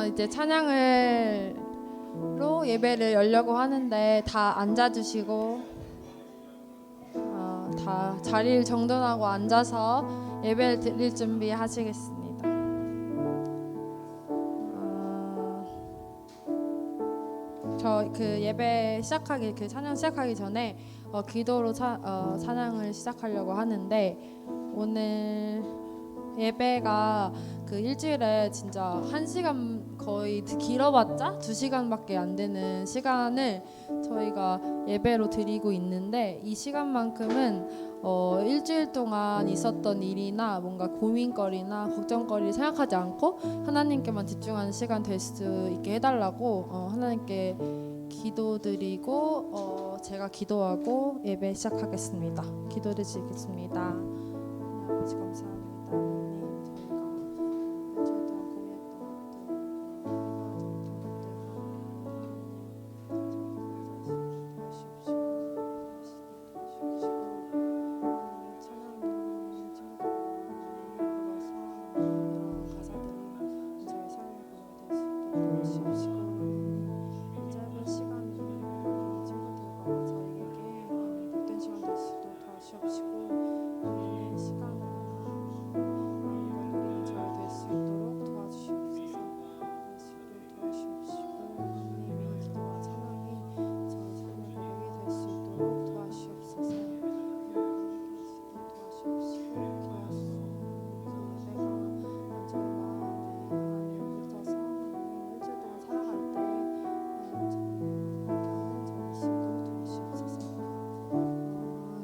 이제 찬양을로 예배를 열려고 하는데 다 앉아주시고 다 자리를 정돈하고 앉아서 예배를 드릴 준비 하시겠습니다. 저 예배 시작하기 찬양 시작하기 전에 기도로 찬양을 시작하려고 하는데 오늘 예배가 일주일에 진짜 1시간 거의 길어봤자 2시간밖에 안 되는 시간을 저희가 예배로 드리고 있는데 이 시간만큼은 일주일 동안 있었던 일이나 뭔가 고민거리나 걱정거리를 생각하지 않고 하나님께만 집중하는 시간 될 수 있게 해달라고 하나님께 기도드리고 제가 기도하고 예배 시작하겠습니다. 기도드리겠습니다. 아버지 감사합니다.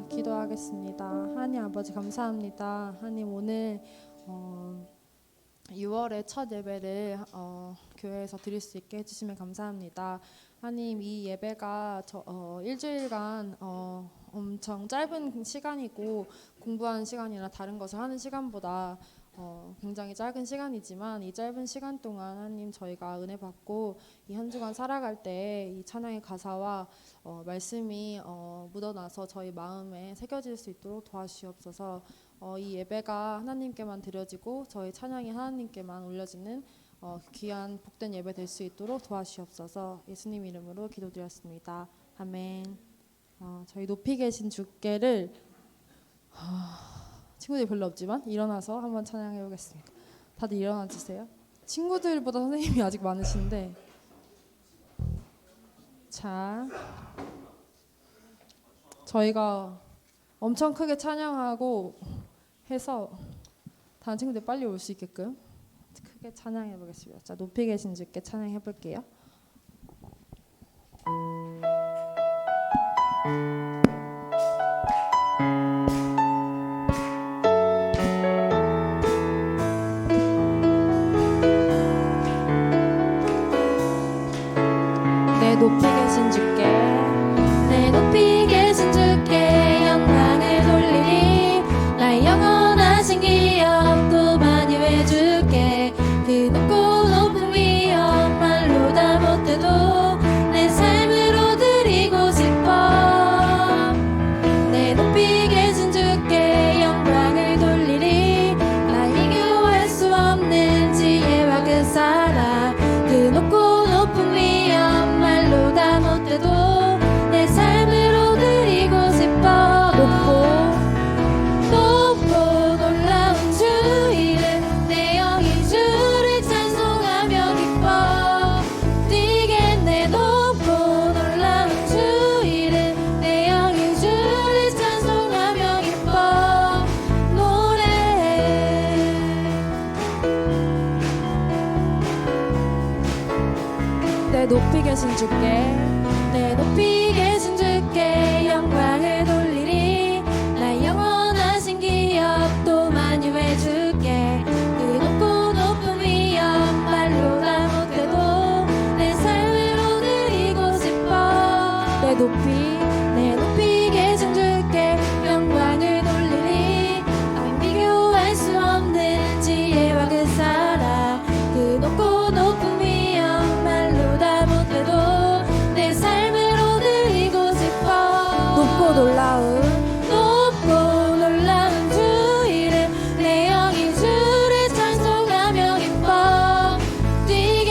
기도하겠습니다. 하나님 아버지 감사합니다. 하나님 오늘 6월의 첫 예배를 교회에서 드릴 수 있게 해주시면 감사합니다. 하나님 이 예배가 일주일간 엄청 짧은 시간이고 공부하는 시간이나 다른 것을 하는 시간보다 굉장히 짧은 시간이지만 이 짧은 시간 동안 하나님 저희가 은혜 받고 이 한 주간 살아갈 때 이 찬양의 가사와 말씀이 묻어나서 저희 마음에 새겨질 수 있도록 도와주시옵소서. 이 예배가 하나님께만 드려지고 저희 찬양이 하나님께만 올려지는 귀한 복된 예배 될 수 있도록 도와주시옵소서. 예수님 이름으로 기도드렸습니다. 아멘. 저희 높이 계신 주께를 친구들이 별로 없지만 일어나서 한번 찬양해 보겠습니다. 다들 일어나 주세요. 친구들보다 선생님이 아직 많으신데 자 저희가 엄청 크게 찬양하고 해서 다른 친구들 빨리 올 수 있게끔 크게 찬양해 보겠습니다. 자 높이 계신 주께 찬양해 볼게요. 높이 계신 주께 내 높이 계신 주께 영광을 돌리리 나의 영원하신 기억 또 만유해 주께 그 높고 높은 위엄 말로 다 못해도 내 삶으로 드리고 싶어 내 높이 계신 주께 영광을 돌리리 나의 비교할 수 없는 지혜와 그 사랑 그 높고 높은 위엄 말로 다 못해도 내 삶으로 드리고 싶어 높고 놀라운 주 이름 내 영이 주를 찬송하며 기뻐 뛰겠네 높고 놀라운 주 이름 내 영이 주를 찬송하며 기뻐 노래해 내 높이 계신 주께 내 높이 계신 주께 영광을 돌리리 나의 영원하신 기억 또 만유해 주께 그 높고 높은 위엄 말로 다 못해도 내 삶으로 드리고 싶어 내 높이 계신 주께 영광을 돌리리 나의 비교할 수 없는 지혜와 그 사랑 그 높고 높은 위엄 말로 다 못해도 내 삶으로 드리고 싶어 높고 놀라운 주 이름 내 영이 주를 찬송하며 기뻐 뛰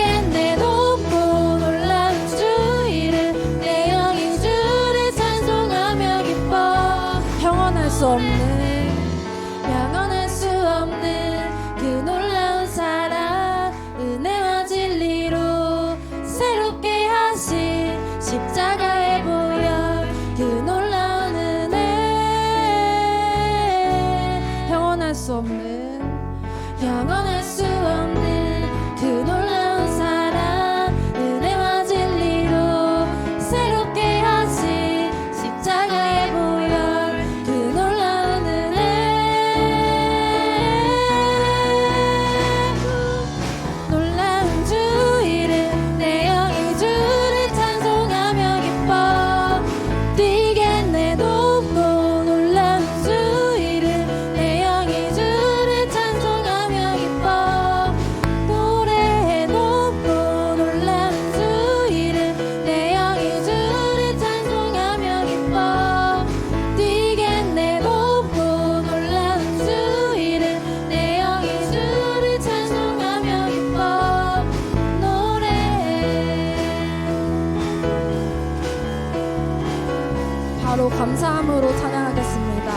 감사함으로 찬양하겠습니다.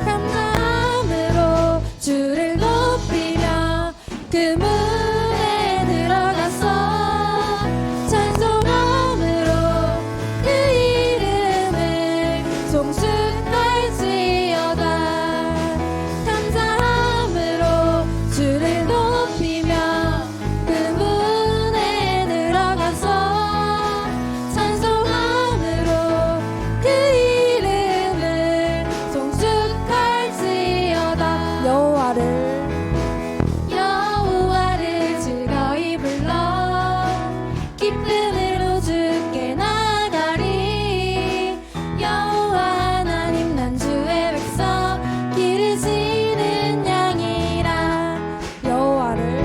감사함으로 주를 높이며 그 문에 들어가서 찬송함으로 그 이름을 송축할지어다. 감사함으로 주를 높이며 그 문에 들어가서 찬송함으로 그 이름을 송축할지어다. 여호와를 즐거이 불러 기쁨으로 주께 나가리. 여호와 하나님 난 주의 백성 기르시는 양이라. 여호와를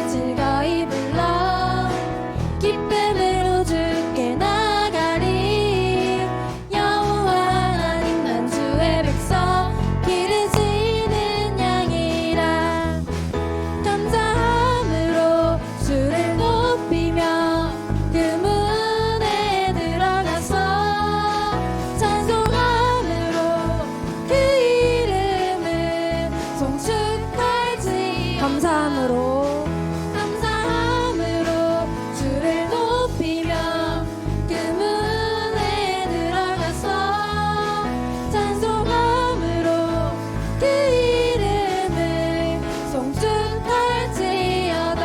즐거이 불러 기쁨으로 주께 나가리. 여호와 하나님 난 주의 백성 기르시는 양이라. 감사함으로 주를 높이며 그 문에 들어가서 찬송함으로 그 이름을 송축할지. 감사함으로 주를 높이며 그 문에 들어가서 찬송함으로 그 이름을 송축할지어다.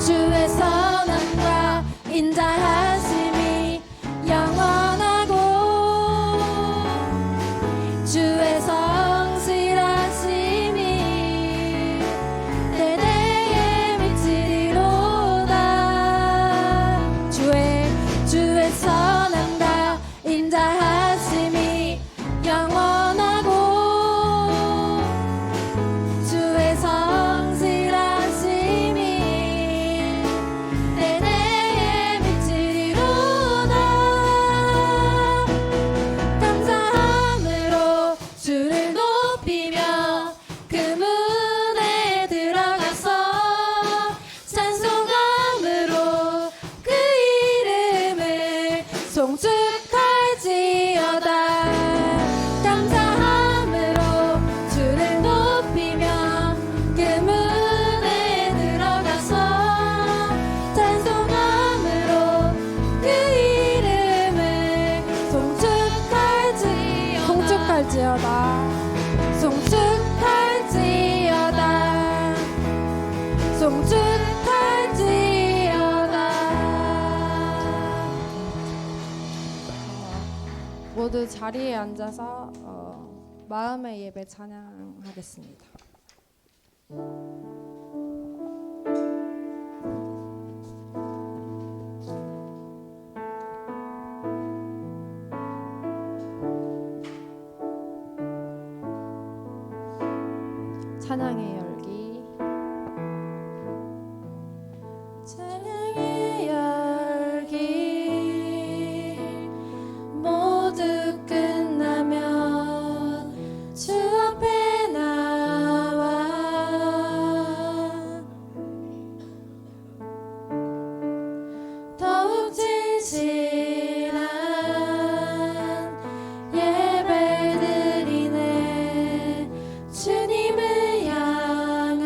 주의 선함과 인자하심이 영원하고 주의 성실하심이 대대에 미치리로다. 주의 선함과 인자하심이 영원하고 주의 성실하심이 대대에 미치리로다. 감사함으로 주를 높이며 그 문에 들어가서 찬송함으로 그 이름을 송축할지어다. 감사함으로 주를 높이며 그 문에 들어가서 찬송함으로 그 이름을 송축할지어다. 송축할지어다. 모두 자리에 앉아서 마음의 예배 찬양하겠습니다. 찬양의 열기. 찬양의 열기 모두 끝나면 주 앞에 나와 더욱 진실한 예배 드리네. 주님을 향해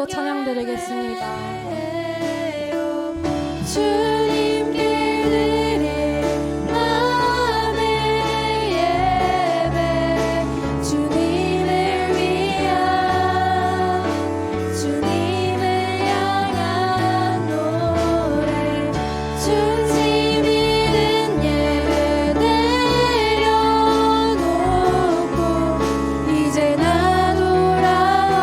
힘으로 찬양 드리겠습니다. 주님께 드릴 마음의 예배 주님을 위한 주님을 향한 노래 중심 있는 예배 내려놓고 이제 나 돌아와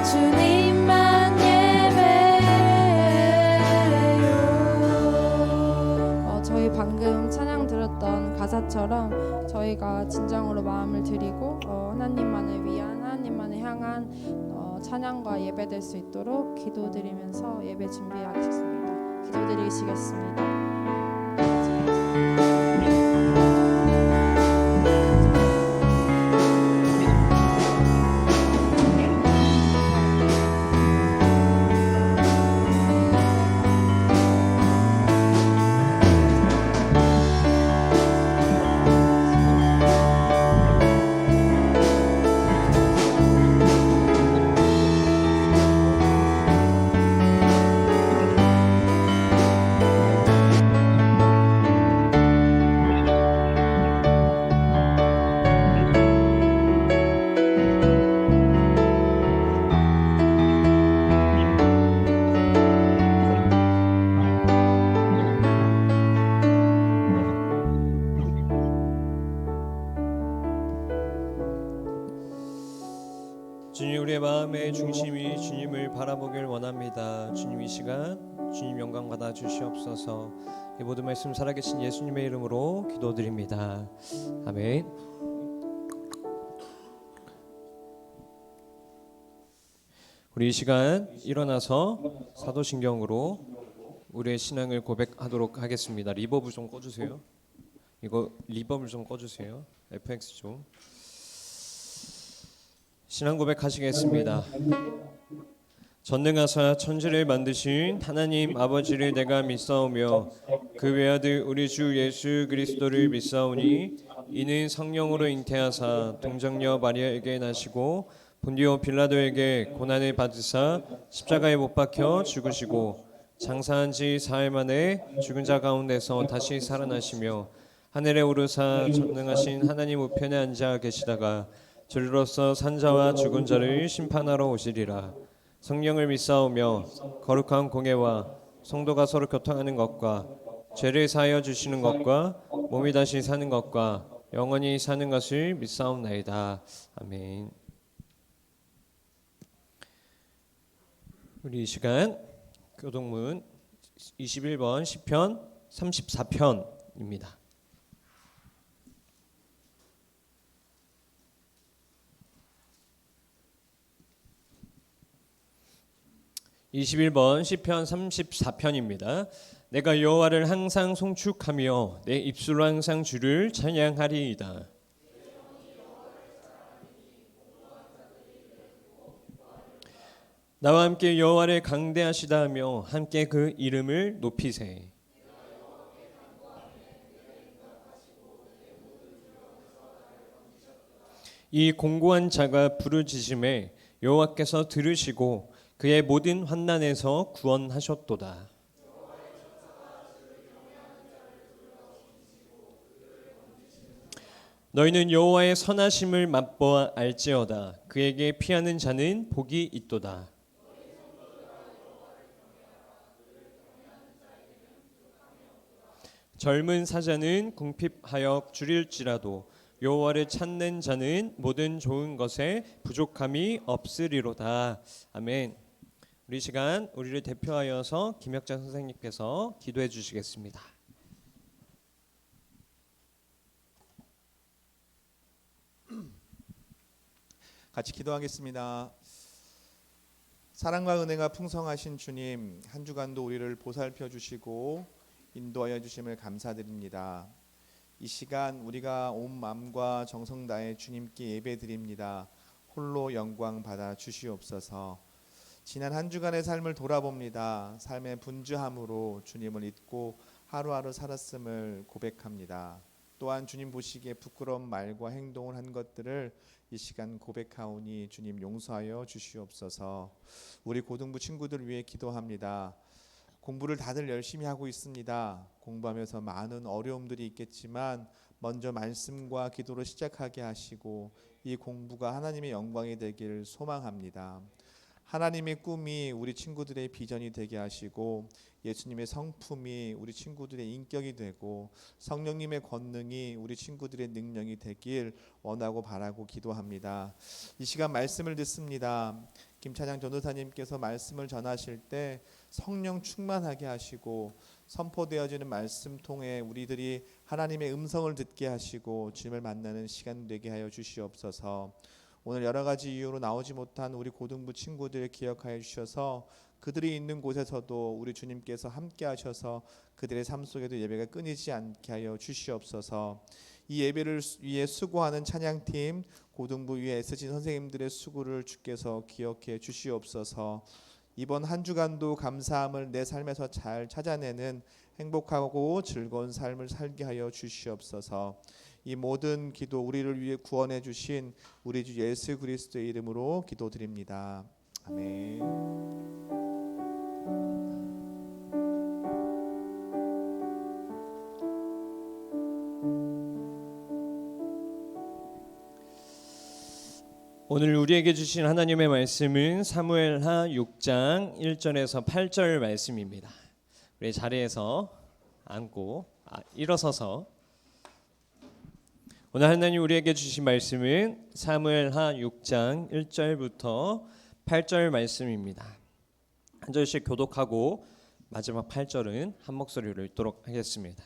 주님만 예배해요. 저희 방금 찬양 들었던 가사처럼 저희가 진정으로 마음을 드리고 하나님만을 위한 하나님만을 향한 찬양과 예배될 수 있도록 기도드리면서 예배 준비하겠습니다. 기도드리시겠습니다. 주님, 우리의 마음의 중심이 주님을 바라보길 원합니다. 주님, 이 시간 주님 영광 받아 주시옵소서. 이 모든 말씀 살아계신 예수님의 이름으로 기도드립니다. 아멘. 우리 이 시간 일어나서 사도신경으로 우리의 신앙을 고백하도록 하겠습니다. 리버브 좀 꺼주세요. 이거 리버브 좀 꺼주세요. FX 좀. 신앙 고백하시겠습니다. 전능하사 천지를 만드신 하나님 아버지를 내가 믿사오며 그 외아들 우리 주 예수 그리스도를 믿사오니 이는 성령으로 잉태하사 동정녀 마리아에게 나시고 본디오 빌라도에게 고난을 받으사 십자가에 못 박혀 죽으시고 장사한 지 사흘 만에 죽은 자 가운데서 다시 살아나시며 하늘에 오르사 전능하신 하나님 우편에 앉아 계시다가 주로서 산자와 죽은 자를 심판하러 오시리라. 성령을 믿사오며 거룩한 공예와 성도가 서로 교통하는 것과 죄를 사하여 주시는 것과 몸이 다시 사는 것과 영원히 사는 것을 믿사옵나이다. 아멘. 우리 이 시간 교동문 21번 시편 34편입니다. 21번 시편 34편입니다. 내가 여호와를 항상 송축하며 내 입술로 항상 주를 찬양하리이다. 나와 함께 여호와를 강대하시다 하며 함께 그 이름을 높이세. 이 공고한 자가 부르짖음에 여호와께서 들으시고 그의 모든 환난에서 구원하셨도다. 너희는 여호와의 선하심을 맛보아 알지어다. 그에게 피하는 자는 복이 있도다. 젊은 사자는 궁핍하여 줄일지라도 여호와를 찾는 자는 모든 좋은 것에 부족함이 없으리로다. 아멘. 우리 시간 우리를 대표하여서 김혁자 선생님께서 기도해 주시겠습니다. 같이 기도하겠습니다. 사랑과 은혜가 풍성하신 주님, 한 주간도 우리를 보살펴 주시고 인도하여 주심을 감사드립니다. 이 시간 우리가 온 마음과 정성 다해 주님께 예배드립니다. 홀로 영광 받아 주시옵소서. 지난 한 주간의 삶을 돌아봅니다. 삶의 분주함으로 주님을 잊고 하루하루 살았음을 고백합니다. 또한 주님 보시기에 부끄러운 말과 행동을 한 것들을 이 시간 고백하오니 주님 용서하여 주시옵소서. 우리 고등부 친구들 위해 기도합니다. 공부를 다들 열심히 하고 있습니다. 공부하면서 많은 어려움들이 있겠지만 먼저 말씀과 기도로 시작하게 하시고 이 공부가 하나님의 영광이 되기를 소망합니다. 하나님의 꿈이 우리 친구들의 비전이 되게 하시고 예수님의 성품이 우리 친구들의 인격이 되고 성령님의 권능이 우리 친구들의 능력이 되길 원하고 바라고 기도합니다. 이 시간 말씀을 듣습니다. 김찬양 전도사님께서 말씀을 전하실 때 성령 충만하게 하시고 선포되어지는 말씀 통해 우리들이 하나님의 음성을 듣게 하시고 주님을 만나는 시간 되게 하여 주시옵소서. 오늘 여러 가지 이유로 나오지 못한 우리 고등부 친구들을 기억하여 주셔서 그들이 있는 곳에서도 우리 주님께서 함께 하셔서 그들의 삶 속에도 예배가 끊이지 않게 하여 주시옵소서. 이 예배를 위해 수고하는 찬양팀, 고등부 위에 애쓰신 선생님들의 수고를 주께서 기억해 주시옵소서. 이번 한 주간도 감사함을 내 삶에서 잘 찾아내는 행복하고 즐거운 삶을 살게 하여 주시옵소서. 이 모든 기도 우리를 위해 구원해 주신 우리 주 예수 그리스도의 이름으로 기도드립니다. 아멘. 오늘 우리에게 주신 하나님의 말씀은 사무엘하 6장 1절에서 8절 말씀입니다. 우리 자리에서 앉고 일어서서 오늘 하나님 우리에게 주신 말씀은 사무엘하 6장 1절부터 8절 말씀입니다. 한 절씩 교독하고 마지막 8절은 한 목소리로 읽도록 하겠습니다.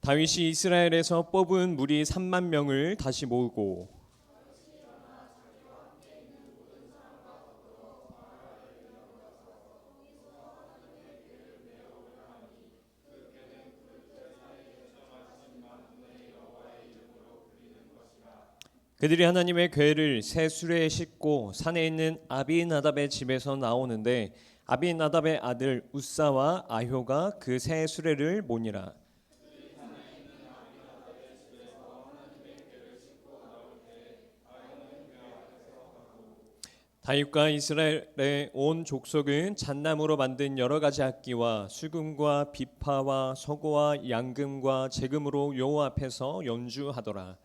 다윗이 이스라엘에서 뽑은 무리 3만 명을 다시 모으고 그들이 하나님의 궤를 새 수레에 싣고 산에 있는 아비나답의 집에서 나오는데 아비나답의 아들 우사와 아효가 그 새 수레를 모니라. 다윗과 이스라엘의 온 족속은 잣나무로 만든 여러 가지 악기와 수금과 비파와 서고와 양금과 제금으로 여호와 앞에서 연주하더라.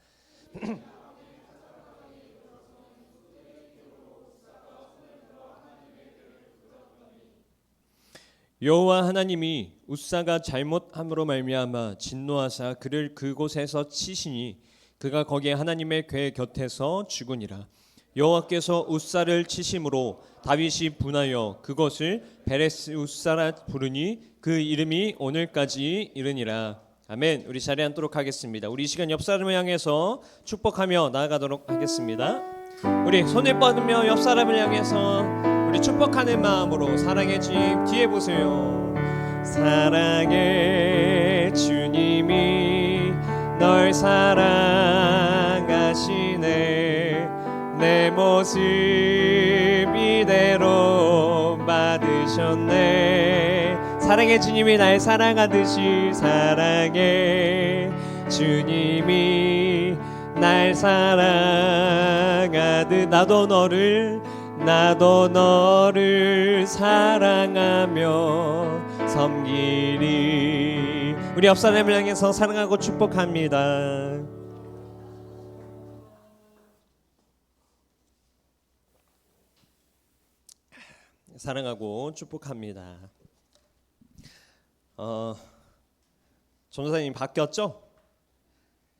여호와 하나님이 우사가 잘못함으로 말미암아 진노하사 그를 그곳에서 치시니 그가 거기에 하나님의 궤 곁에서 죽으니라. 여호와께서 우사를 치심으로 다윗이 분하여 그것을 베레스 우사라 부르니 그 이름이 오늘까지 이르니라. 아멘. 우리 자리에 앉도록 하겠습니다. 우리 이 시간 옆 사람을 향해서 축복하며 나아가도록 하겠습니다. 우리 손을 뻗으며 옆 사람을 향해서 우리 축복하는 마음으로 사랑의 주님 뒤에 보세요. 사랑의 주님이 널 사랑하시네. 내 모습 이대로 받으셨네. 사랑의 주님이 날 사랑하듯이 사랑의 주님이 날 사랑하듯 나도 너를 사랑하며 섬기리. 우리 옆 사람을 향해서 사랑하고 축복합니다. 사랑하고 축복합니다. 전도사님 바뀌었죠?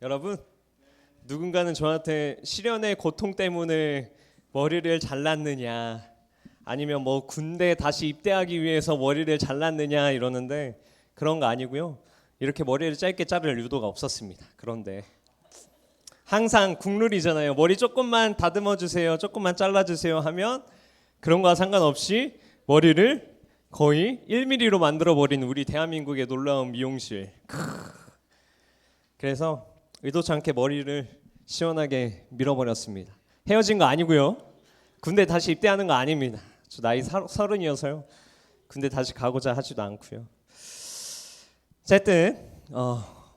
여러분 누군가는 저한테 시련의 고통 때문에 머리를 잘랐느냐 아니면 뭐 군대 다시 입대하기 위해서 머리를 잘랐느냐 이러는데 그런 거 아니고요. 이렇게 머리를 짧게 자를 의도가 없었습니다. 그런데 항상 국룰이잖아요. 머리 조금만 다듬어 주세요, 조금만 잘라주세요 하면 그런 거와 상관없이 머리를 거의 1mm로 만들어버린 우리 대한민국의 놀라운 미용실. 그래서 의도치 않게 머리를 시원하게 밀어버렸습니다. 헤어진 거 아니고요. 군대 다시 입대하는 거 아닙니다. 저 나이 30이어서요. 군대 다시 가고자 하지도 않고요. 어쨌든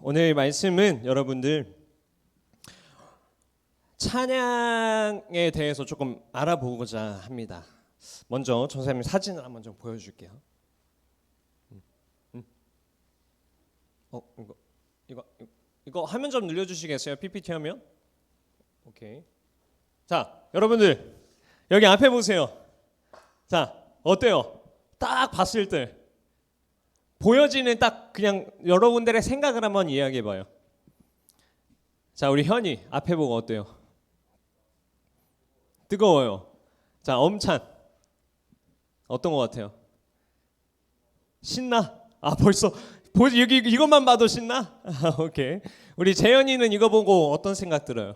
오늘 말씀은 여러분들 찬양에 대해서 조금 알아보고자 합니다. 먼저 전사님 사진을 한번 좀 보여줄게요. 이거 화면 좀 늘려주시겠어요? PPT 화면. 오케이. 자, 여러분들 여기 앞에 보세요. 자, 어때요? 딱 봤을 때 보여지는 딱 그냥 여러분들의 생각을 한번 이야기해봐요. 자, 우리 현이 앞에 보고 어때요? 뜨거워요. 자, 엄찬 어떤 것 같아요? 신나? 벌써 여기 이것만 봐도 신나? 오케이. 우리 재현이는 이거 보고 어떤 생각 들어요?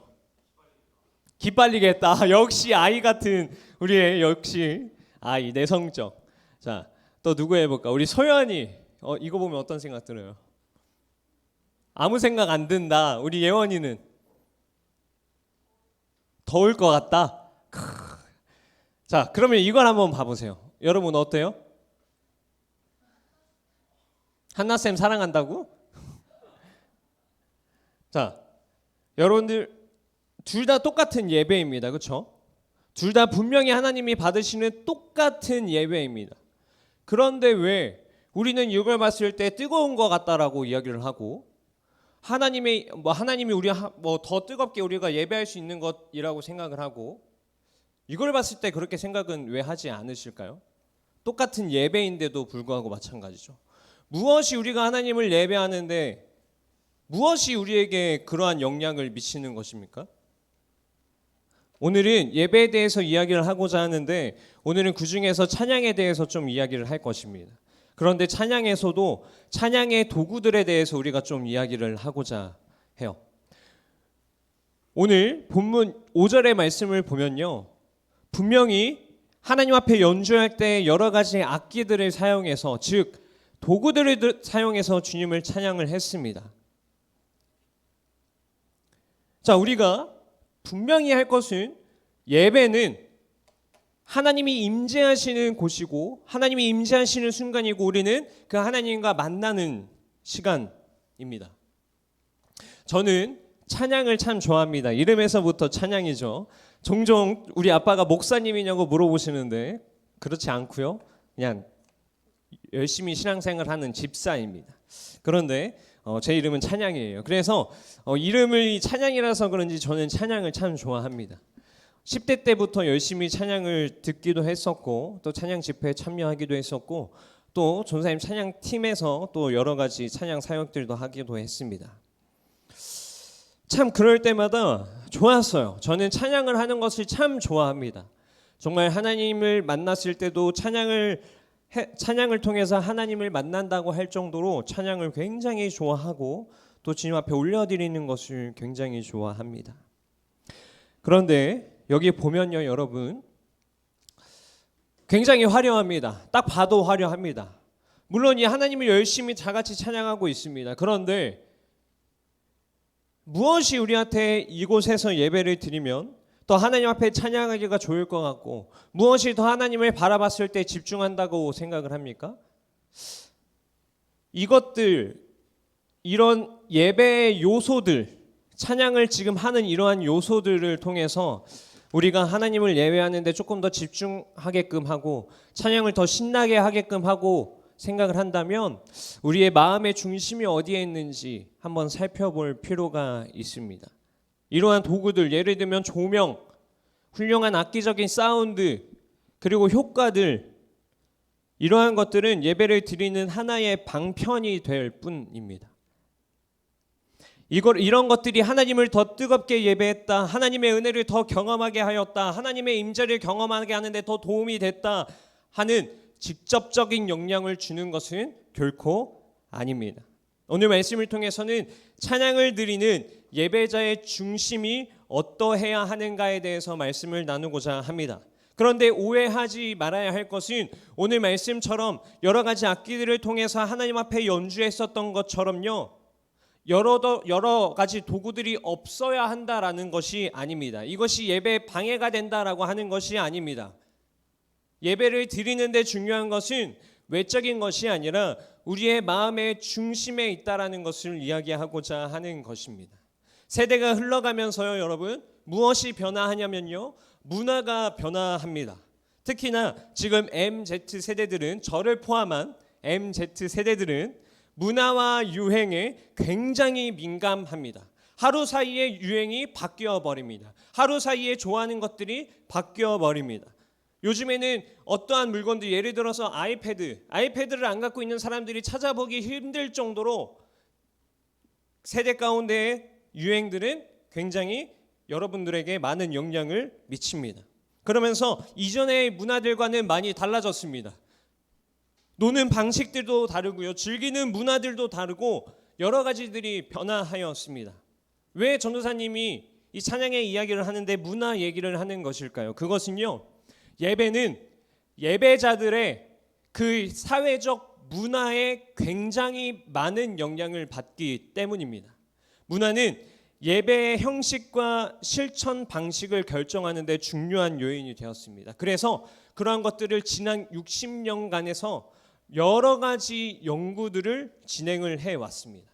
기빨리겠다. 역시 아이 같은 우리의 역시 아이 내성적. 자, 또 누구 해볼까? 우리 소연이 이거 보면 어떤 생각 들어요? 아무 생각 안 든다. 우리 예원이는 더울 것 같다. 자, 그러면 이걸 한번 봐보세요. 여러분 어때요? 한나쌤 사랑한다고? 자, 여러분들 둘 다 똑같은 예배입니다. 그렇죠? 둘 다 분명히 하나님이 받으시는 똑같은 예배입니다. 그런데 왜 우리는 이걸 봤을 때 뜨거운 것 같다라고 이야기를 하고 하나님이 우리 더 뜨겁게 우리가 예배할 수 있는 것이라고 생각을 하고 이걸 봤을 때 그렇게 생각은 왜 하지 않으실까요? 똑같은 예배인데도 불구하고 마찬가지죠. 무엇이 우리가 하나님을 예배하는데 무엇이 우리에게 그러한 영향을 미치는 것입니까? 오늘은 예배에 대해서 이야기를 하고자 하는데 오늘은 그중에서 찬양에 대해서 좀 이야기를 할 것입니다. 그런데 찬양에서도 찬양의 도구들에 대해서 우리가 좀 이야기를 하고자 해요. 오늘 본문 5절의 말씀을 보면요. 분명히 하나님 앞에 연주할 때 여러 가지 악기들을 사용해서 즉 도구들을 사용해서 주님을 찬양을 했습니다. 자, 우리가 분명히 할 것은 예배는 하나님이 임재하시는 곳이고 하나님이 임재하시는 순간이고 우리는 그 하나님과 만나는 시간입니다. 저는 찬양을 참 좋아합니다. 이름에서부터 찬양이죠. 종종 우리 아빠가 목사님이냐고 물어보시는데 그렇지 않고요. 그냥 열심히 신앙생활하는 집사입니다. 그런데 제 이름은 찬양이에요. 그래서 이름이 찬양이라서 그런지 저는 찬양을 참 좋아합니다. 10대 때부터 열심히 찬양을 듣기도 했었고 또 찬양 집회에 참여하기도 했었고 또 전사님 찬양팀에서 또 여러 가지 찬양 사역들도 하기도 했습니다. 참 그럴 때마다 좋았어요. 저는 찬양을 하는 것을 참 좋아합니다. 정말 하나님을 만났을 때도 찬양을 통해서 하나님을 만난다고 할 정도로 찬양을 굉장히 좋아하고 또 주님 앞에 올려드리는 것을 굉장히 좋아합니다. 그런데 여기 보면요, 여러분 굉장히 화려합니다. 딱 봐도 화려합니다. 물론 이 하나님을 열심히 다 같이 찬양하고 있습니다. 그런데 무엇이 우리한테 이곳에서 예배를 드리면 또 하나님 앞에 찬양하기가 좋을 것 같고 무엇이 더 하나님을 바라봤을 때 집중한다고 생각을 합니까? 이것들 이런 예배의 요소들 찬양을 지금 하는 이러한 요소들을 통해서 우리가 하나님을 예배하는데 조금 더 집중하게끔 하고 찬양을 더 신나게 하게끔 하고 생각을 한다면 우리의 마음의 중심이 어디에 있는지 한번 살펴볼 필요가 있습니다. 이러한 도구들 예를 들면 조명, 훌륭한 악기적인 사운드 그리고 효과들 이러한 것들은 예배를 드리는 하나의 방편이 될 뿐입니다. 이런 것들이 하나님을 더 뜨겁게 예배했다, 하나님의 은혜를 더 경험하게 하였다, 하나님의 임재를 경험하게 하는데 더 도움이 됐다 하는 직접적인 영향을 주는 것은 결코 아닙니다. 오늘 말씀을 통해서는 찬양을 드리는 예배자의 중심이 어떠해야 하는가에 대해서 말씀을 나누고자 합니다. 그런데 오해하지 말아야 할 것은 오늘 말씀처럼 여러 가지 악기들을 통해서 하나님 앞에 연주했었던 것처럼요, 여러 가지 도구들이 없어야 한다라는 것이 아닙니다. 이것이 예배에 방해가 된다라고 하는 것이 아닙니다. 예배를 드리는데 중요한 것은 외적인 것이 아니라 우리의 마음의 중심에 있다라는 것을 이야기하고자 하는 것입니다. 세대가 흘러가면서요, 여러분, 무엇이 변화하냐면요, 문화가 변화합니다. 특히나 지금 MZ 세대들은, 저를 포함한 MZ 세대들은 문화와 유행에 굉장히 민감합니다. 하루 사이에 유행이 바뀌어 버립니다. 하루 사이에 좋아하는 것들이 바뀌어 버립니다. 요즘에는 어떠한 물건들, 예를 들어서 아이패드를 안 갖고 있는 사람들이 찾아보기 힘들 정도로 세대 가운데의 유행들은 굉장히 여러분들에게 많은 영향을 미칩니다. 그러면서 이전의 문화들과는 많이 달라졌습니다. 노는 방식들도 다르고요, 즐기는 문화들도 다르고 여러 가지들이 변화하였습니다. 왜 전도사님이 이 찬양의 이야기를 하는데 문화 얘기를 하는 것일까요? 그것은요, 예배는 예배자들의 그 사회적 문화에 굉장히 많은 영향을 받기 때문입니다. 문화는 예배의 형식과 실천 방식을 결정하는 데 중요한 요인이 되었습니다. 그래서 그러한 것들을 지난 60년간에서 여러 가지 연구들을 진행을 해왔습니다.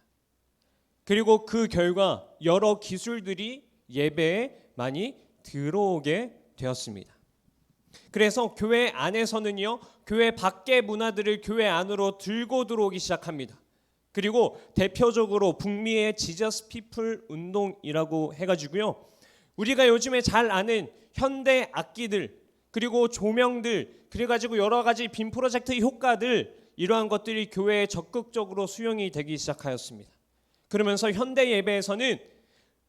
그리고 그 결과 여러 기술들이 예배에 많이 들어오게 되었습니다. 그래서 교회 안에서는요, 교회 밖의 문화들을 교회 안으로 들고 들어오기 시작합니다. 그리고 대표적으로 북미의 지저스 피플 운동이라고 해가지고요, 우리가 요즘에 잘 아는 현대 악기들, 그리고 조명들, 그래가지고 여러 가지 빔 프로젝트 효과들, 이러한 것들이 교회에 적극적으로 수용이 되기 시작하였습니다. 그러면서 현대 예배에서는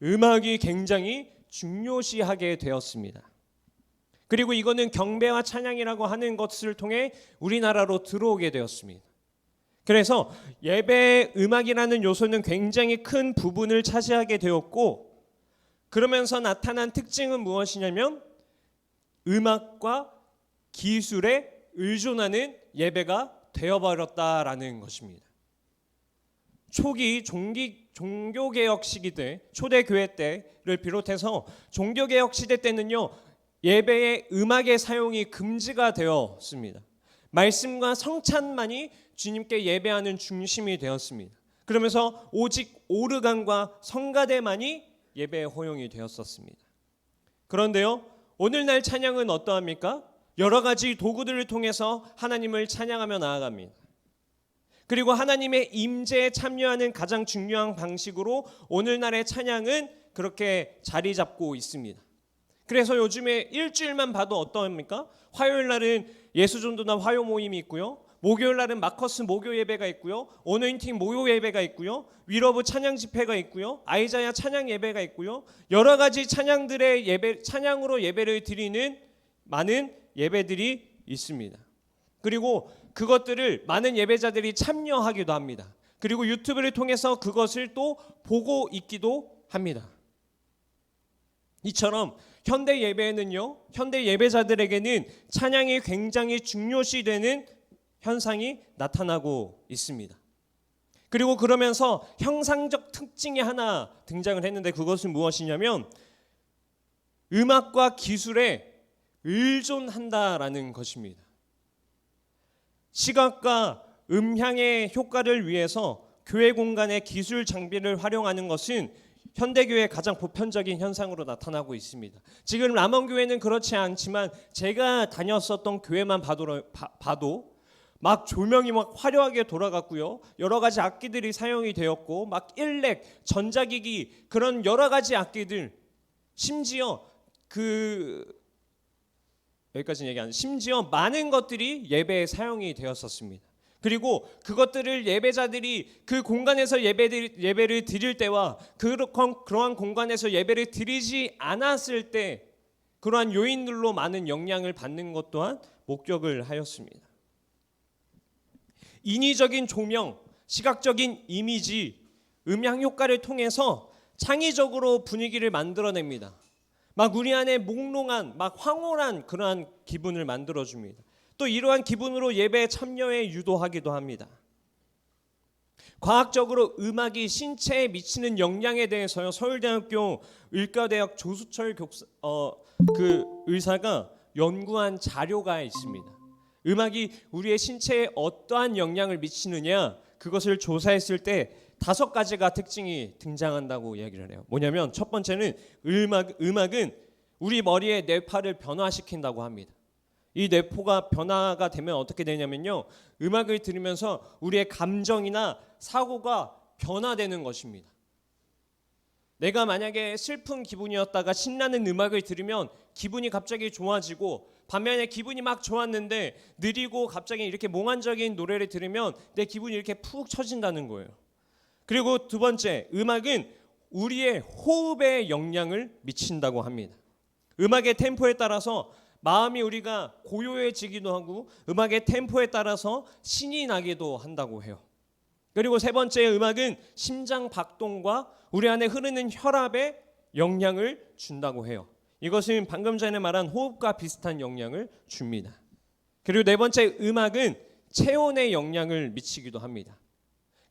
음악이 굉장히 중요시하게 되었습니다. 그리고 이거는 경배와 찬양이라고 하는 것을 통해 우리나라로 들어오게 되었습니다. 그래서 예배의 음악이라는 요소는 굉장히 큰 부분을 차지하게 되었고, 그러면서 나타난 특징은 무엇이냐면 음악과 기술에 의존하는 예배가 되어버렸다라는 것입니다. 초기 종교개혁 시기 때, 초대교회 때를 비롯해서 종교개혁 시대 때는요, 예배의 음악의 사용이 금지가 되었습니다. 말씀과 성찬만이 주님께 예배하는 중심이 되었습니다. 그러면서 오직 오르간과 성가대만이 예배에 허용이 되었었습니다. 그런데요, 오늘날 찬양은 어떠합니까? 여러 가지 도구들을 통해서 하나님을 찬양하며 나아갑니다. 그리고 하나님의 임재에 참여하는 가장 중요한 방식으로 오늘날의 찬양은 그렇게 자리 잡고 있습니다. 그래서 요즘에 일주일만 봐도 어떠합니까? 화요일 날은 예수전도나 화요 모임이 있고요, 목요일 날은 마커스 목요 예배가 있고요, 어노인팅 목요 예배가 있고요, 위러브 찬양 집회가 있고요, 아이자야 찬양 예배가 있고요, 여러 가지 찬양들의 예배, 찬양으로 예배를 드리는 많은 예배들이 있습니다. 그리고 그것들을 많은 예배자들이 참여하기도 합니다. 그리고 유튜브를 통해서 그것을 또 보고 있기도 합니다. 이처럼 현대 예배에는요, 현대 예배자들에게는 찬양이 굉장히 중요시되는 현상이 나타나고 있습니다. 그리고 그러면서 형상적 특징이 하나 등장을 했는데, 그것은 무엇이냐면 음악과 기술에 의존한다라는 것입니다. 시각과 음향의 효과를 위해서 교회 공간의 기술 장비를 활용하는 것은 현대교회의 가장 보편적인 현상으로 나타나고 있습니다. 지금 람원교회는 그렇지 않지만 제가 다녔었던 교회만 봐도 막 조명이 막 화려하게 돌아갔고요, 여러 가지 악기들이 사용이 되었고, 막 일렉, 전자기기, 그런 여러 가지 악기들, 심지어 여기까지는 얘기 안 해요. 심지어 많은 것들이 예배에 사용이 되었었습니다. 그리고 그것들을 예배자들이 그 공간에서 예배를 드릴 때와 그러한 공간에서 예배를 드리지 않았을 때 그러한 요인들로 많은 영향을 받는 것 또한 목격을 하였습니다. 인위적인 조명, 시각적인 이미지, 음향 효과를 통해서 창의적으로 분위기를 만들어냅니다. 막 우리 안에 몽롱한, 막 황홀한 그러한 기분을 만들어줍니다. 또 이러한 기분으로 예배에 참여에 유도하기도 합니다. 과학적으로 음악이 신체에 미치는 영향에 대해서요, 서울대학교 의과대학 조수철 의사가 연구한 자료가 있습니다. 음악이 우리의 신체에 어떠한 영향을 미치느냐, 그것을 조사했을 때 5가지가 특징이 등장한다고 이야기를 해요. 뭐냐면 첫 번째는 음악은 우리 머리의 뇌파를 변화시킨다고 합니다. 이 뇌포가 변화가 되면 어떻게 되냐면요, 음악을 들으면서 우리의 감정이나 사고가 변화되는 것입니다. 내가 만약에 슬픈 기분이었다가 신나는 음악을 들으면 기분이 갑자기 좋아지고, 반면에 기분이 막 좋았는데 느리고 갑자기 이렇게 몽환적인 노래를 들으면 내 기분이 이렇게 푹 처진다는 거예요. 그리고 두 번째, 음악은 우리의 호흡에 영향을 미친다고 합니다. 음악의 템포에 따라서 마음이 우리가 고요해지기도 하고, 음악의 템포에 따라서 신이 나기도 한다고 해요. 그리고 세 번째, 음악은 심장 박동과 우리 안에 흐르는 혈압에 영향을 준다고 해요. 이것은 방금 전에 말한 호흡과 비슷한 영향을 줍니다. 그리고 네 번째, 음악은 체온에 영향을 미치기도 합니다.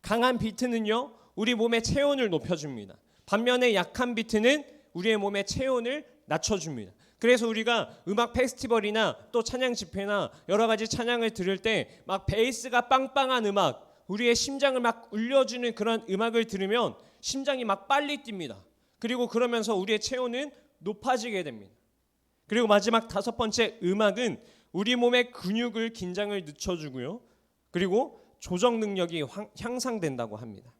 강한 비트는요, 우리 몸의 체온을 높여줍니다. 반면에 약한 비트는 우리의 몸의 체온을 낮춰줍니다. 그래서 우리가 음악 페스티벌이나 또 찬양 집회나 여러 가지 찬양을 들을 때 막 베이스가 빵빵한 음악, 우리의 심장을 막 울려주는 그런 음악을 들으면 심장이 막 빨리 뜁니다. 그리고 그러면서 우리의 체온은 높아지게 됩니다. 그리고 마지막 5번째, 음악은 우리 몸의 근육을 긴장을 늦춰주고요. 그리고 조정 능력이 향상된다고 합니다.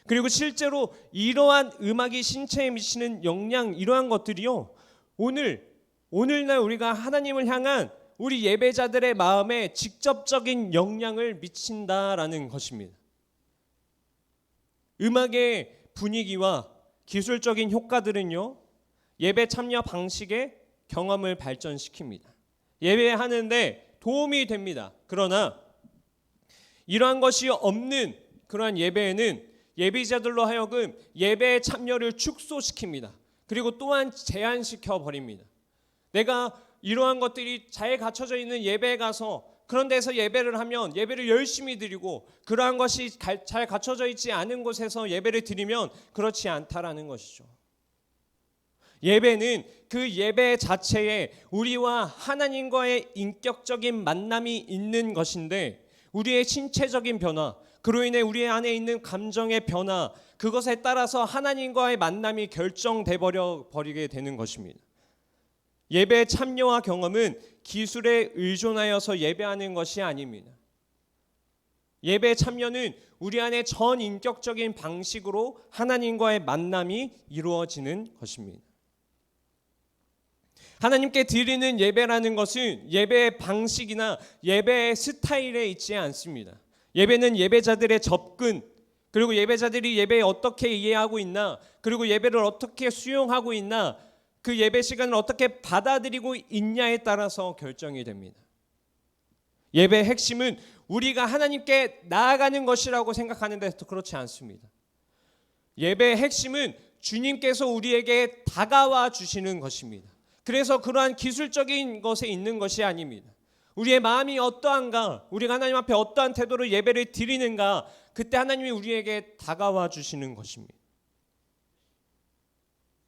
그리고 실제로 이러한 음악이 신체에 미치는 영향, 이러한 것들이요, 오늘날 우리가 하나님을 향한 우리 예배자들의 마음에 직접적인 영향을 미친다라는 것입니다. 음악의 분위기와 기술적인 효과들은요, 예배 참여 방식의 경험을 발전시킵니다. 예배하는데 도움이 됩니다. 그러나 이러한 것이 없는 그러한 예배에는 예배자들로 하여금 예배의 참여를 축소시킵니다. 그리고 또한 제한시켜 버립니다. 내가 이러한 것들이 잘 갖춰져 있는 예배에 가서 그런 데서 예배를 하면 예배를 열심히 드리고, 그러한 것이 잘 갖춰져 있지 않은 곳에서 예배를 드리면 그렇지 않다라는 것이죠. 예배는 그 예배 자체에 우리와 하나님과의 인격적인 만남이 있는 것인데, 우리의 신체적인 변화, 그로 인해 우리 안에 있는 감정의 변화, 그것에 따라서 하나님과의 만남이 결정돼 버리게 되는 것입니다. 예배의 참여와 경험은 기술에 의존하여서 예배하는 것이 아닙니다. 예배의 참여는 우리 안에 전인격적인 방식으로 하나님과의 만남이 이루어지는 것입니다. 하나님께 드리는 예배라는 것은 예배의 방식이나 예배의 스타일에 있지 않습니다. 예배는 예배자들의 접근, 그리고 예배자들이 예배에 어떻게 이해하고 있나, 그리고 예배를 어떻게 수용하고 있나, 그 예배 시간을 어떻게 받아들이고 있냐에 따라서 결정이 됩니다. 예배의 핵심은 우리가 하나님께 나아가는 것이라고 생각하는데 그렇지 않습니다. 예배의 핵심은 주님께서 우리에게 다가와 주시는 것입니다. 그래서 그러한 기술적인 것에 있는 것이 아닙니다. 우리의 마음이 어떠한가, 우리가 하나님 앞에 어떠한 태도로 예배를 드리는가, 그때 하나님이 우리에게 다가와 주시는 것입니다.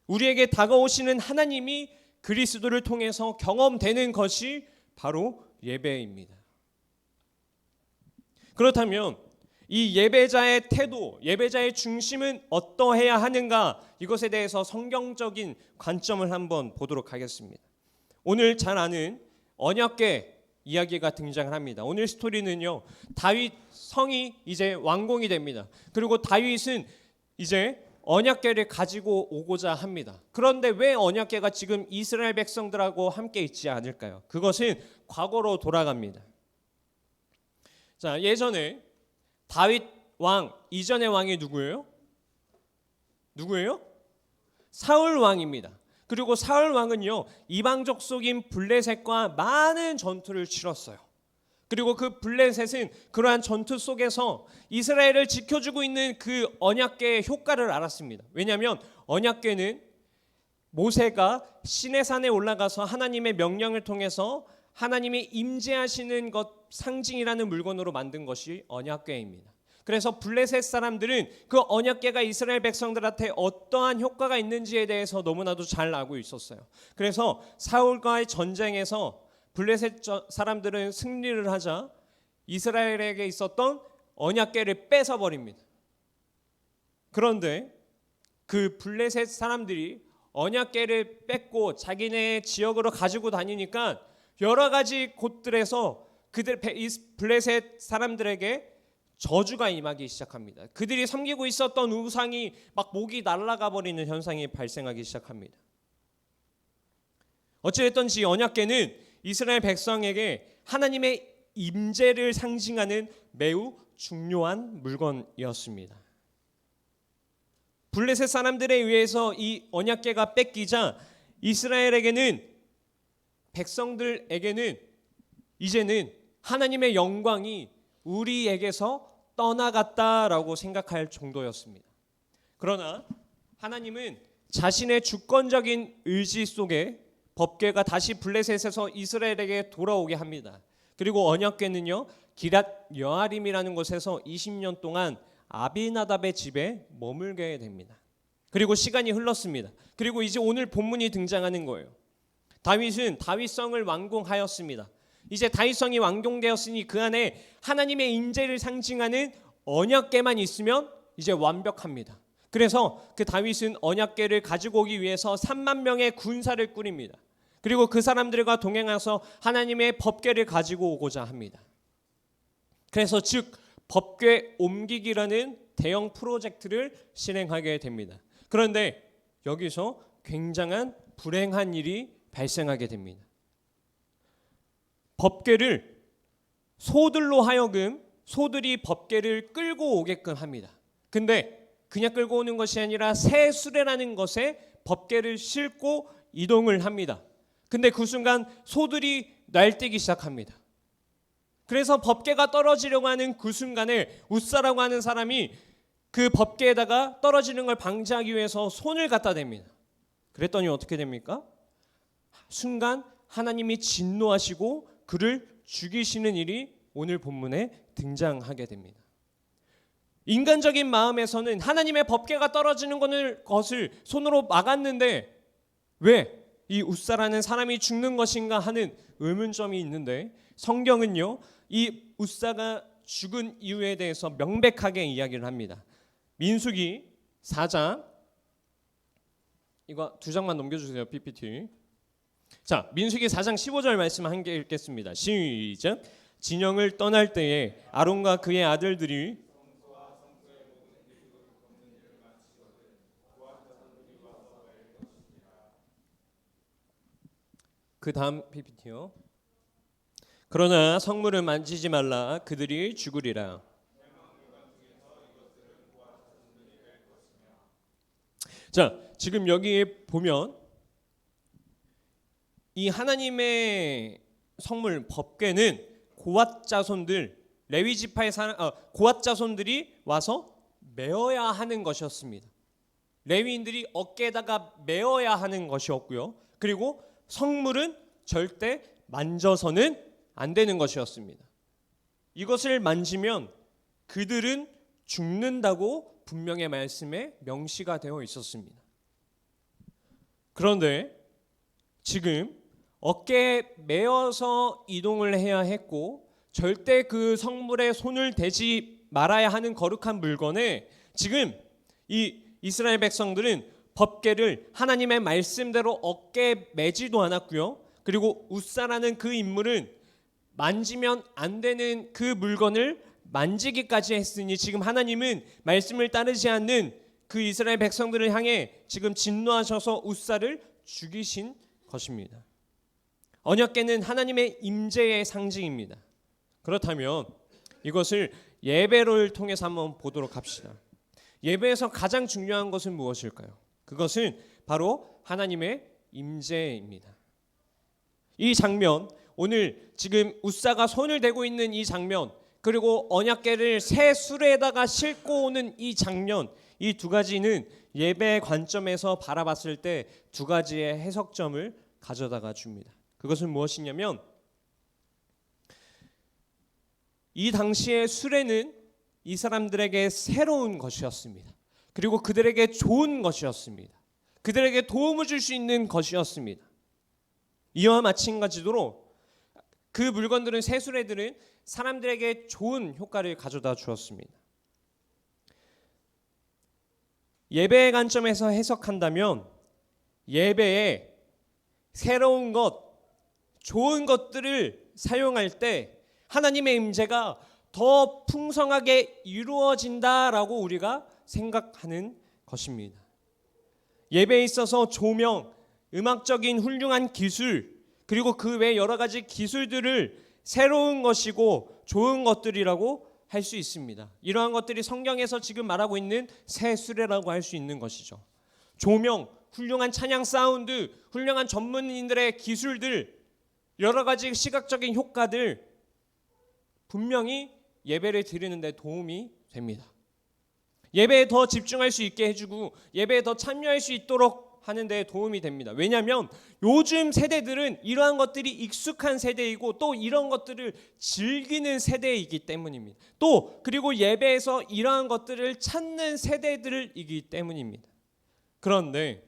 우리에게 다가오시는 하나님이 그리스도를 통해서 경험되는 것이 바로 예배입니다. 그렇다면 이 예배자의 태도, 예배자의 중심은 어떠해야 하는가, 이것에 대해서 성경적인 관점을 한번 보도록 하겠습니다. 오늘 잘 아는 언약궤 이야기가 등장을 합니다. 오늘 스토리는요, 다윗 성이 이제 완공이 됩니다. 그리고 다윗은 이제 언약궤를 가지고 오고자 합니다. 그런데 왜 언약궤가 지금 이스라엘 백성들하고 함께 있지 않을까요? 그것은 과거로 돌아갑니다. 자, 예전에 다윗 왕 이전의 왕이 누구예요? 사울 왕입니다. 그리고 사울 왕은요, 이방 족속인 블레셋과 많은 전투를 치렀어요. 그리고 그 블레셋은 그러한 전투 속에서 이스라엘을 지켜주고 있는 그 언약궤의 효과를 알았습니다. 왜냐하면 언약궤는 모세가 시내산에 올라가서 하나님의 명령을 통해서 하나님이 임재하시는 것 상징이라는 물건으로 만든 것이 언약궤입니다. 그래서 블레셋 사람들은 그 언약궤가 이스라엘 백성들한테 어떠한 효과가 있는지에 대해서 너무나도 잘 알고 있었어요. 그래서 사울과의 전쟁에서 블레셋 사람들은 승리를 하자 이스라엘에게 있었던 언약궤를 뺏어버립니다. 그런데 그 블레셋 사람들이 언약궤를 뺏고 자기네 지역으로 가지고 다니니까 여러 가지 곳들에서 블레셋 사람들에게 저주가 임하기 시작합니다. 그들이 섬기고 있었던 우상이 막 목이 날아가 버리는 현상이 발생하기 시작합니다. 어찌됐든지 언약궤는 이스라엘 백성에게 하나님의 임재를 상징하는 매우 중요한 물건이었습니다. 블레셋 사람들에 의해서 이 언약궤가 뺏기자 백성들에게는 이제는 하나님의 영광이 우리에게서 떠나갔다라고 생각할 정도였습니다. 그러나 하나님은 자신의 주권적인 의지 속에 법궤가 다시 블레셋에서 이스라엘에게 돌아오게 합니다. 그리고 언약궤는요, 기랏 여아림이라는 곳에서 20년 동안 아비나답의 집에 머물게 됩니다. 그리고 시간이 흘렀습니다. 그리고 이제 오늘 본문이 등장하는 거예요. 다윗은 다윗성을 완공하였습니다. 이제 다윗성이 완공되었으니 그 안에 하나님의 임재를 상징하는 언약궤만 있으면 이제 완벽합니다. 그래서 그 다윗은 언약궤를 가지고 오기 위해서 3만 명의 군사를 꾸립니다. 그리고 그 사람들과 동행해서 하나님의 법궤를 가지고 오고자 합니다. 그래서 즉 법궤 옮기기라는 대형 프로젝트를 실행하게 됩니다. 그런데 여기서 굉장한 불행한 일이 발생하게 됩니다. 법궤를 소들로 하여금 소들이 법궤를 끌고 오게끔 합니다. 근데 그냥 끌고 오는 것이 아니라 새 수레라는 것에 법궤를 싣고 이동을 합니다. 근데 그 순간 소들이 날뛰기 시작합니다. 그래서 법궤가 떨어지려고 하는 그 순간에 웃사라고 하는 사람이 그 법궤에다가 떨어지는 걸 방지하기 위해서 손을 갖다 댑니다. 그랬더니 어떻게 됩니까? 순간 하나님이 진노하시고 그를 죽이시는 일이 오늘 본문에 등장하게 됩니다. 인간적인 마음에서는 하나님의 법궤가 떨어지는 것을 손으로 막았는데 왜 이 웃사라는 사람이 죽는 것인가 하는 의문점이 있는데 성경은요, 이 웃사가 죽은 이유에 대해서 명백하게 이야기를 합니다. 민수기 4장, 이거 2장만 넘겨주세요. PPT. 자, 민수기 4장 15절 말씀 한 개 읽겠습니다. 시작. 진영을 떠날 때에 아론과 그의 아들들이 그 다음 PPT요. 그러나 성물을 만지지 말라. 그들이 죽으리라. 자, 지금 여기에 보면 이 하나님의 성물 법궤는 고앗 자손들, 레위 지파의 고앗 자손들이 와서 메어야 하는 것이었습니다. 레위인들이 어깨에다가 메어야 하는 것이었고요. 그리고 성물은 절대 만져서는 안 되는 것이었습니다. 이것을 만지면 그들은 죽는다고 분명의 말씀에 명시가 되어 있었습니다. 그런데 지금 어깨에 메어서 이동을 해야 했고 절대 그 성물에 손을 대지 말아야 하는 거룩한 물건에 지금 이 이스라엘 백성들은 법궤를 하나님의 말씀대로 어깨에 매지도 않았고요. 그리고 웃사라는 그 인물은 만지면 안 되는 그 물건을 만지기까지 했으니 지금 하나님은 말씀을 따르지 않는 그 이스라엘 백성들을 향해 지금 진노하셔서 웃사를 죽이신 것입니다. 언약궤는 하나님의 임재의 상징입니다. 그렇다면 이것을 예배를 통해서 한번 보도록 합시다. 예배에서 가장 중요한 것은 무엇일까요? 그것은 바로 하나님의 임재입니다. 이 장면, 오늘 지금 웃사가 손을 대고 있는 이 장면, 그리고 언약궤를 새 수레에다가 싣고 오는 이 장면, 이 두 가지는 예배의 관점에서 바라봤을 때 두 가지의 해석점을 가져다가 줍니다. 그것은 무엇이냐면 이 당시의 수레는 이 사람들에게 새로운 것이었습니다. 그리고 그들에게 좋은 것이었습니다. 그들에게 도움을 줄 수 있는 것이었습니다. 이와 마찬가지로 그 물건들은 세수레들은 사람들에게 좋은 효과를 가져다 주었습니다. 예배의 관점에서 해석한다면 예배에 새로운 것, 좋은 것들을 사용할 때 하나님의 임재가 더 풍성하게 이루어진다라고 우리가 생각하는 것입니다. 예배에 있어서 조명, 음악적인 훌륭한 기술, 그리고 그 외 여러 가지 기술들을 새로운 것이고 좋은 것들이라고 할 수 있습니다. 이러한 것들이 성경에서 지금 말하고 있는 새 수레라고 할 수 있는 것이죠. 조명, 훌륭한 찬양 사운드, 훌륭한 전문인들의 기술들, 여러 가지 시각적인 효과들 분명히 예배를 드리는 데 도움이 됩니다. 예배에 더 집중할 수 있게 해주고 예배에 더 참여할 수 있도록 하는 데 도움이 됩니다. 왜냐하면 요즘 세대들은 이러한 것들이 익숙한 세대이고 또 이런 것들을 즐기는 세대이기 때문입니다. 또 그리고 예배에서 이러한 것들을 찾는 세대들이기 때문입니다. 그런데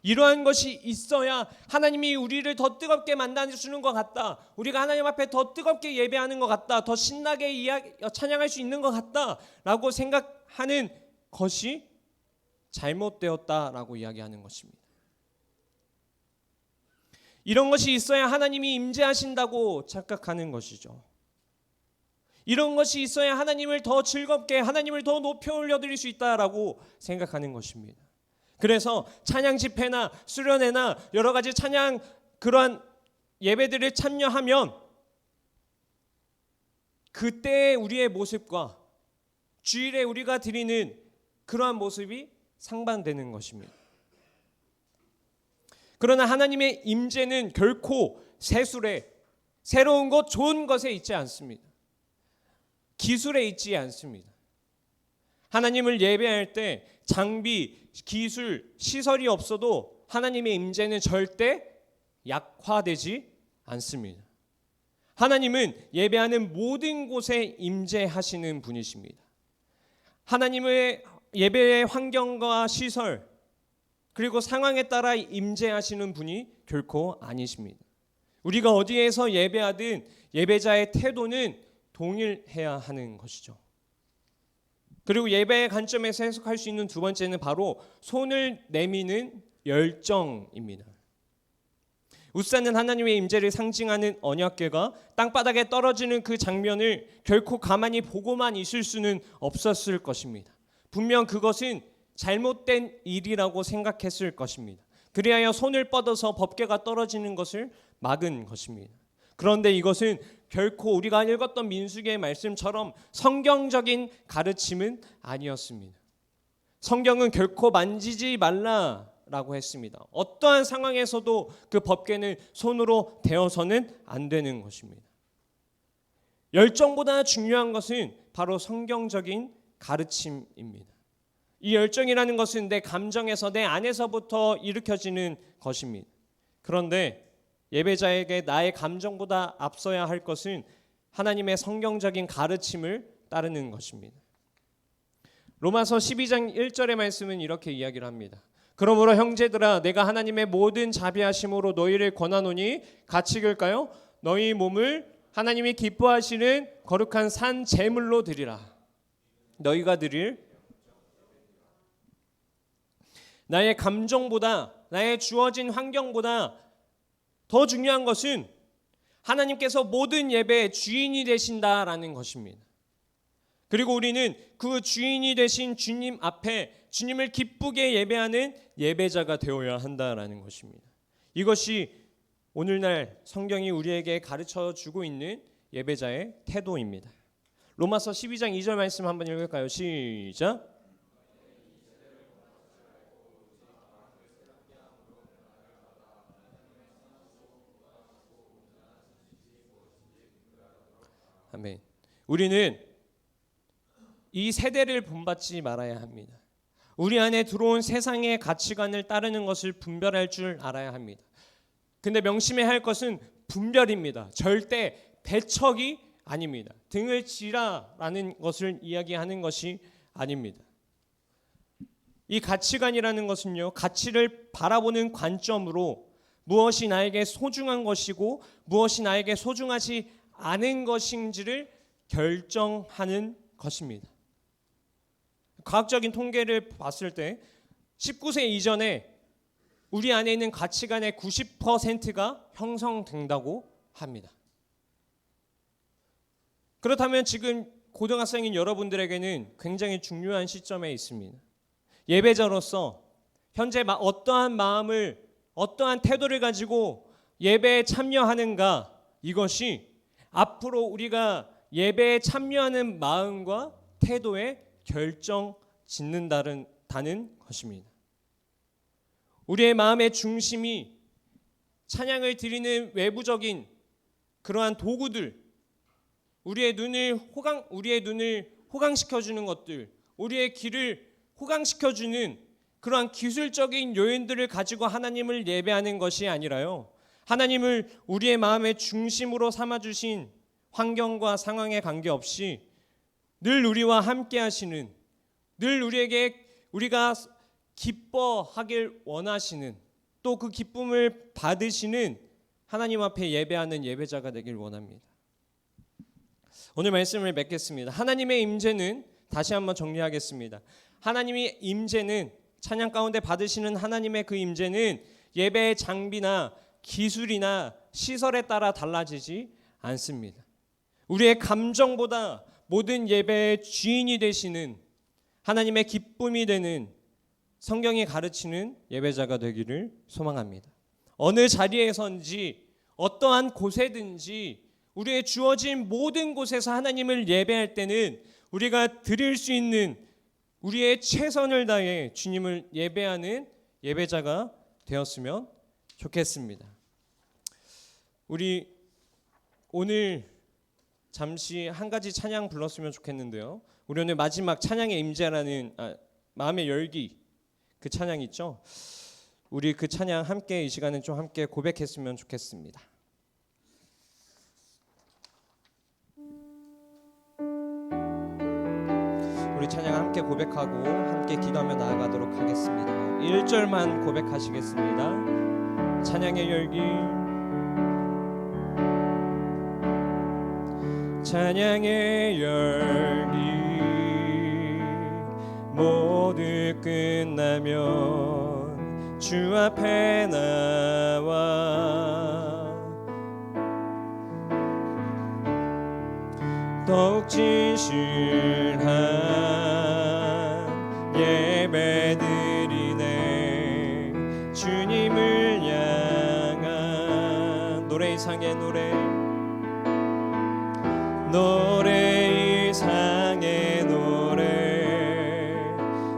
이러한 것이 있어야 하나님이 우리를 더 뜨겁게 만나주는 것 같다, 우리가 하나님 앞에 더 뜨겁게 예배하는 것 같다, 더 신나게 찬양할 수 있는 것 같다 라고 생각하는 것이 잘못되었다라고 이야기하는 것입니다. 이런 것이 있어야 하나님이 임재하신다고 착각하는 것이죠. 이런 것이 있어야 하나님을 더 즐겁게, 하나님을 더 높여 올려드릴 수 있다라고 생각하는 것입니다. 그래서 찬양 집회나 수련회나 여러 가지 찬양 그러한 예배들을 참여하면 그때의 우리의 모습과 주일에 우리가 드리는 그러한 모습이 상반되는 것입니다. 그러나 하나님의 임재는 결코 세술에, 새로운 것, 좋은 것에 있지 않습니다. 기술에 있지 않습니다. 하나님을 예배할 때 장비, 기술, 시설이 없어도 하나님의 임재는 절대 약화되지 않습니다. 하나님은 예배하는 모든 곳에 임재하시는 분이십니다. 하나님의 예배의 환경과 시설 그리고 상황에 따라 임재하시는 분이 결코 아니십니다. 우리가 어디에서 예배하든 예배자의 태도는 동일해야 하는 것이죠. 그리고 예배의 관점에서 해석할 수 있는 두 번째는 바로 손을 내미는 열정입니다. 웃사는 하나님의 임재를 상징하는 언약궤가 땅바닥에 떨어지는 그 장면을 결코 가만히 보고만 있을 수는 없었을 것입니다. 분명 그것은 잘못된 일이라고 생각했을 것입니다. 그리하여 손을 뻗어서 법궤가 떨어지는 것을 막은 것입니다. 그런데 이것은 결코 우리가 읽었던 민수기의 말씀처럼 성경적인 가르침은 아니었습니다. 성경은 결코 만지지 말라라고 했습니다. 어떠한 상황에서도 그 법궤는 손으로 대어서는 안 되는 것입니다. 열정보다 중요한 것은 바로 성경적인 가르침입니다. 이 열정이라는 것은 내 감정에서, 내 안에서부터 일으켜지는 것입니다. 그런데 예배자에게 나의 감정보다 앞서야 할 것은 하나님의 성경적인 가르침을 따르는 것입니다. 로마서 12장 1절의 말씀은 이렇게 이야기를 합니다. 그러므로 형제들아, 내가 하나님의 모든 자비하심으로 너희를 권하노니 같이 읽을까요? 너희 몸을 하나님이 기뻐하시는 거룩한 산 제물로 드리라. 너희가 드릴 나의 감정보다, 나의 주어진 환경보다 더 중요한 것은 하나님께서 모든 예배의 주인이 되신다라는 것입니다. 그리고 우리는 그 주인이 되신 주님 앞에 주님을 기쁘게 예배하는 예배자가 되어야 한다라는 것입니다. 이것이 오늘날 성경이 우리에게 가르쳐주고 있는 예배자의 태도입니다. 로마서 12장 2절 말씀 한번 읽을까요? 시작. 아멘. 우리는 이 세대를 본받지 말아야 합니다. 우리 안에 들어온 세상의 가치관을 따르는 것을 분별할 줄 알아야 합니다. 근데 명심해야 할 것은 분별입니다. 절대 배척이 아닙니다. 등을 치라라는 것을 이야기하는 것이 아닙니다. 이 가치관이라는 것은요, 가치를 바라보는 관점으로 무엇이 나에게 소중한 것이고 무엇이 나에게 소중하지 않은 것인지를 결정하는 것입니다. 과학적인 통계를 봤을 때 19세 이전에 우리 안에 있는 가치관의 90%가 형성된다고 합니다. 그렇다면 지금 고등학생인 여러분들에게는 굉장히 중요한 시점에 있습니다. 예배자로서 현재 어떠한 마음을, 어떠한 태도를 가지고 예배에 참여하는가, 이것이 앞으로 우리가 예배에 참여하는 마음과 태도에 결정 짓는다는 것입니다. 우리의 마음의 중심이 찬양을 드리는 외부적인 그러한 도구들, 우리의 눈을 호강시켜주는 것들, 우리의 귀를 호강시켜주는 그러한 기술적인 요인들을 가지고 하나님을 예배하는 것이 아니라요, 하나님을 우리의 마음의 중심으로 삼아주신 환경과 상황에 관계없이 늘 우리와 함께 하시는, 늘 우리가 기뻐하길 원하시는, 또 그 기쁨을 받으시는 하나님 앞에 예배하는 예배자가 되길 원합니다. 오늘 말씀을 맺겠습니다. 하나님의 임재는, 다시 한번 정리하겠습니다. 하나님의 임재는, 찬양 가운데 받으시는 하나님의 그 임재는 예배의 장비나 기술이나 시설에 따라 달라지지 않습니다. 우리의 감정보다 모든 예배의 주인이 되시는, 하나님의 기쁨이 되는, 성경이 가르치는 예배자가 되기를 소망합니다. 어느 자리에선지 어떠한 곳에든지 우리의 주어진 모든 곳에서 하나님을 예배할 때는 우리가 드릴 수 있는 우리의 최선을 다해 주님을 예배하는 예배자가 되었으면 좋겠습니다. 우리 오늘 잠시 한 가지 찬양 불렀으면 좋겠는데요. 우리 오늘 마지막 찬양의 임재라는 마음의 열기, 그 찬양 있죠? 우리 그 찬양 함께 이 시간에 좀 함께 고백했으면 좋겠습니다. 우리 찬양 함께 고백하고 함께 기도하며 나아가도록 하겠습니다. 1절만 고백하시겠습니다. 찬양의 열기. 찬양의 열기. 모두 끝나면 주 앞에 나와 더욱 진실한 예배 드리네. 주님을 향한 노래 이상의 노래 이상의 노래,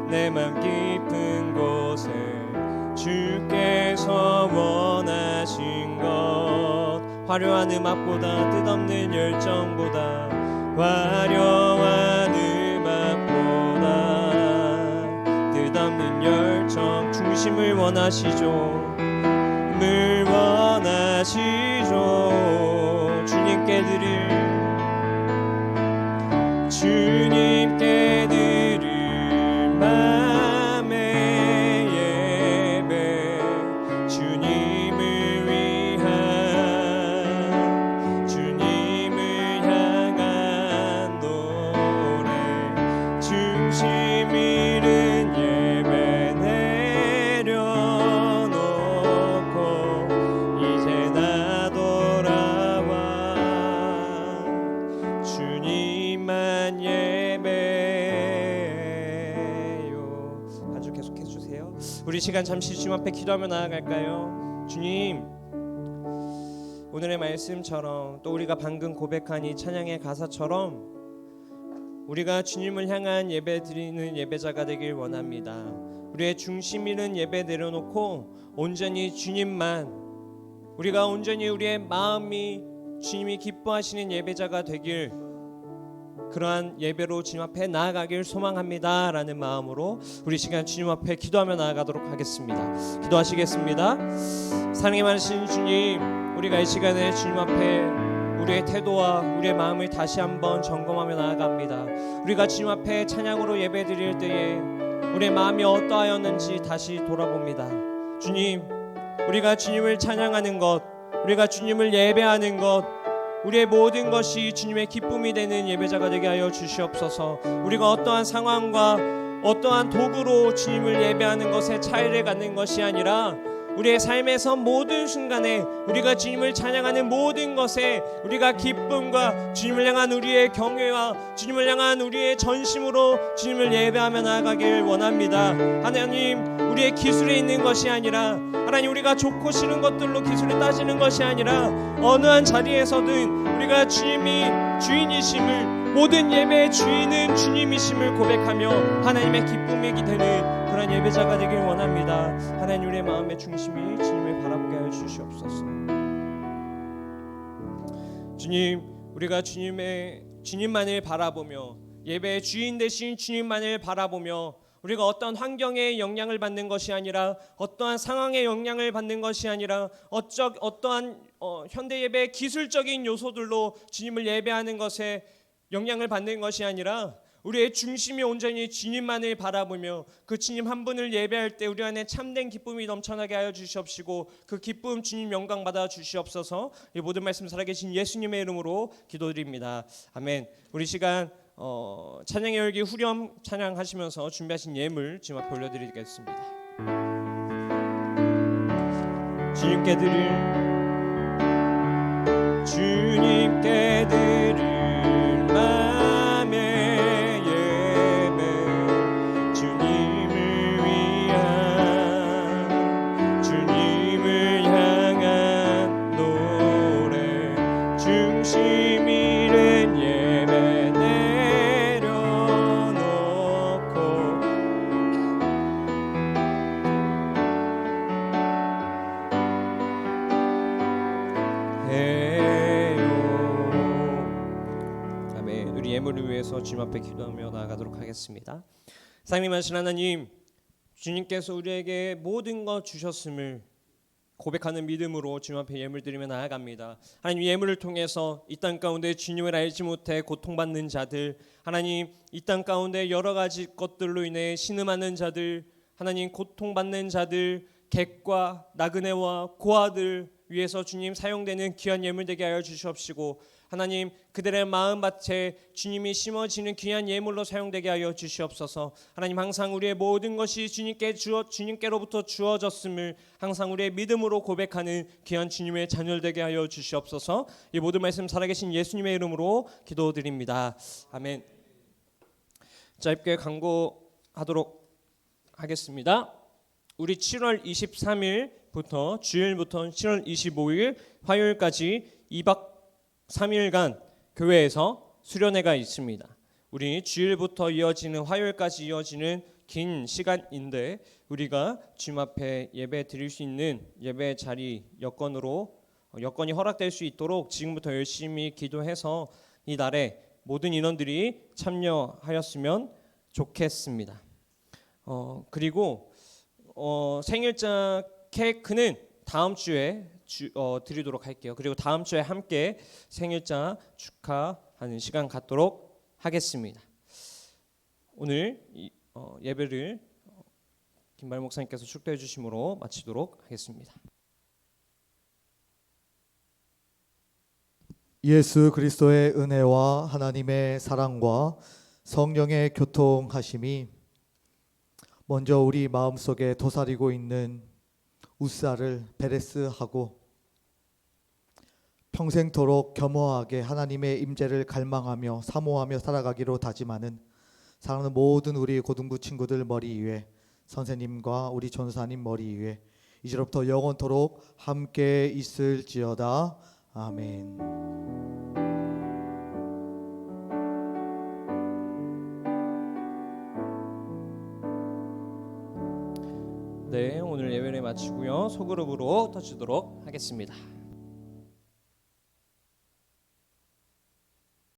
내 맘 깊은 곳에 주께서 원하신 것, 화려한 음악보다 뜻없는 열정보다, 화려한 음악보다 뜻없는 열정, 중심을 원하시죠. 을 원하시죠. 주님께 드릴 맘의 예배, 주님을 위한, 주님을 향한 노래, 중심 잃은 예배 내려놓고 이제 나 돌아와 주님만 예배요. 아주 계속해 주세요. 우리 시간 잠시 주님 앞에 기도하며 나아갈까요? 주님, 오늘의 말씀처럼 또 우리가 방금 고백한 이 찬양의 가사처럼 우리가 주님을 향한 예배 드리는 예배자가 되길 원합니다. 우리의 중심 있는 예배 내려놓고 온전히 주님만, 우리가 온전히 우리의 마음이 주님이 기뻐하시는 예배자가 되길, 그러한 예배로 주님 앞에 나아가길 소망합니다 라는 마음으로 우리 시간 주님 앞에 기도하며 나아가도록 하겠습니다. 기도하시겠습니다. 사랑이 많으신 주님, 우리가 이 시간에 주님 앞에 우리의 태도와 우리의 마음을 다시 한번 점검하며 나아갑니다. 우리가 주님 앞에 찬양으로 예배 드릴 때에 우리의 마음이 어떠하였는지 다시 돌아봅니다. 주님, 우리가 주님을 찬양하는 것, 우리가 주님을 예배하는 것, 우리의 모든 것이 주님의 기쁨이 되는 예배자가 되게 하여 주시옵소서. 우리가 어떠한 상황과 어떠한 도구로 주님을 예배하는 것에 차이를 갖는 것이 아니라 우리의 삶에서 모든 순간에 우리가 주님을 찬양하는 모든 것에 우리가 기쁨과 주님을 향한 우리의 경외와 주님을 향한 우리의 전심으로 주님을 예배하며 나아가길 원합니다. 하나님, 우리의 기술에 있는 것이 아니라, 하나님, 우리가 좋고 싫은 것들로 기술을 따지는 것이 아니라 어느 한 자리에서든 우리가 주님이 주인이심을, 모든 예배의 주인은 주님이심을 고백하며 하나님의 기쁨이 되는 그런 예배자가 되길 원합니다. 하나님, 우리의 마음의 중심이 주님을 바라보게 하여 주시옵소서. 주님, 우리가 주님만을 바라보며 예배의 주인 되신 주님만을 바라보며 우리가 어떤 환경에 영향을 받는 것이 아니라, 어떠한 상황에 영향을 받는 것이 아니라, 어떠한 현대 예배의 기술적인 요소들로 주님을 예배하는 것에 영향을 받는 것이 아니라 우리의 중심이 온전히 주님만을 바라보며 그 주님 한 분을 예배할 때 우리 안에 참된 기쁨이 넘쳐나게 하여 주시옵시고, 그 기쁨 주님 영광 받아 주시옵소서. 이 모든 말씀 살아계신 예수님의 이름으로 기도드립니다. 아멘. 우리 시간 찬양의 열기 후렴 찬양하시면서 준비하신 예물 주님 앞에 올려드리겠습니다. 주님께 드릴 맘의 예배, 주님을 위한, 주님을 향한 노래, 중심 잃은 예배 내려놓고 예물을 위해서 주님 앞에 기도하며 나아가도록 하겠습니다. 사랑님하신 하나님, 주님께서 우리에게 모든 것 주셨음을 고백하는 믿음으로 주님 앞에 예물 드리며 나아갑니다. 하나님, 예물을 통해서 이 땅 가운데 주님을 알지 못해 고통받는 자들, 하나님, 이 땅 가운데 여러 가지 것들로 인해 신음하는 자들, 하나님, 고통받는 자들, 객과 나그네와 고아들 위해서 주님 사용되는 귀한 예물 되게 하여 주시옵시고, 하나님, 그들의 마음밭에 주님이 심어지는 귀한 예물로 사용되게 하여 주시옵소서. 하나님, 항상 우리의 모든 것이 주님께로부터 주어졌음을 항상 우리의 믿음으로 고백하는 귀한 주님의 자녀 되게 하여 주시옵소서. 이 모든 말씀 살아계신 예수님의 이름으로 기도드립니다. 아멘. 짧게 광고하도록 하겠습니다. 우리 7월 23일부터 주일부터 7월 25일 화요일까지 2박 3일간 교회에서 수련회가 있습니다. 우리 주일부터 이어지는 화요일까지 이어지는 긴 시간인데 우리가 주님 앞에 예배 드릴 수 있는 예배 자리 여건이 허락될 수 있도록 지금부터 열심히 기도해서 이 날에 모든 인원들이 참여하였으면 좋겠습니다. 그리고 생일자 케이크는 다음 주에 드리도록 할게요. 그리고 다음 주에 함께 생일자 축하하는 시간 갖도록 하겠습니다. 오늘 예배를 김발 목사님께서 축도해 주심으로 마치도록 하겠습니다. 예수 그리스도의 은혜와 하나님의 사랑과 성령의 교통하심이 먼저 우리 마음속에 도사리고 있는 우사를 베레스하고 평생토록 겸허하게 하나님의 임재를 갈망하며 사모하며 살아가기로 다짐하는 사랑하는 모든 우리 고등부 친구들 머리 위에, 선생님과 우리 전사님 머리 위에 이제로부터 영원토록 함께 있을지어다. 아멘. 네, 오늘 예배를 마치고요. 소그룹으로 터지도록 하겠습니다.